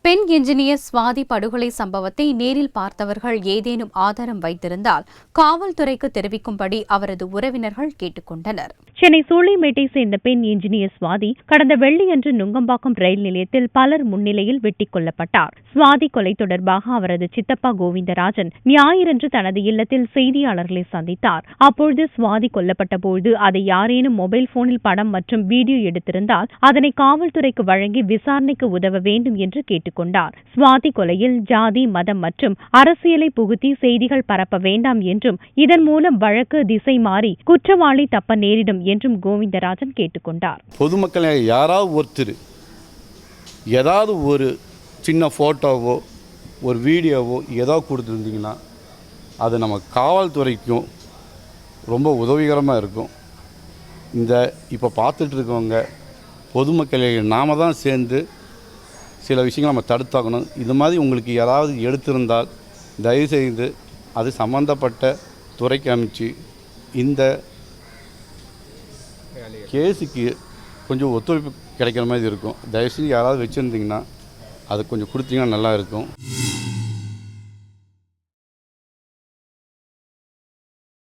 பெண் என்ஜினியர் சுவாதி படுகொலை சம்பவத்தை நேரில் பார்த்தவர்கள் ஏதேனும் ஆதாரம் வைத்திருந்தால் காவல்துறைக்கு தெரிவிக்கும்படி அவரது உறவினர்கள் கேட்டுக் கொண்டனர். சென்னை சூளைமேட்டை சேர்ந்த பெண் என்ஜினியர் சுவாதி கடந்த வெள்ளியன்று நுங்கம்பாக்கம் ரயில் நிலையத்தில் பலர் முன்னிலையில் வெட்டிக் கொல்லப்பட்டார். சுவாதி கொலை தொடர்பாக அவரது சித்தப்பா கோவிந்தராஜன் ஞாயிறன்று தனது இல்லத்தில் செய்தியாளர்களை சந்தித்தார். அப்பொழுது சுவாதி கொல்லப்பட்ட போது அதை யாரேனும் மொபைல் போனில் படம் மற்றும் வீடியோ எடுத்திருந்தால் அதனை காவல்துறைக்கு வழங்கி விசாரணைக்கு உதவ வேண்டும் என்று கேட்டுக் கொண்டார். சுவாதி கொலையில் ஜாதி, மதம் மற்றும் அரசியலை புகுத்தி செய்திகள் பரப்ப வேண்டாம் என்றும் இதன் மூலம் வழக்கு திசை மாறி குற்றவாளி தப்ப நேரிடும் என்றும் கோவிந்தராஜன் கேட்டுக்கொண்டார். பொதுமக்களை யாராவது ஒருத்தர் ஏதாவது ஒரு சின்ன போட்டோவோ ஒரு வீடியோவோ ஏதாவது கொடுத்துருந்தீங்கன்னா அது நம்ம காவல்துறைக்கும் ரொம்ப உதவிகரமாக இருக்கும். இப்போ பார்த்துட்டு இருக்கவங்க பொதுமக்களை நாம தான் சேர்ந்து சில விஷயங்களை நம்ம தடுத்தாக்கணும். இது மாதிரி உங்களுக்கு யாராவது எடுத்திருந்தால் தயவுசெய்து அது சம்மந்தப்பட்ட துறைக்கு அனுப்பிச்சு இந்த கேஸுக்கு கொஞ்சம் ஒத்துழைப்பு கிடைக்கிற மாதிரி இருக்கும். தயவுசெய்து யாராவது வச்சுருந்தீங்கன்னா அது கொஞ்சம் கொடுத்தீங்கன்னா நல்லா இருக்கும்.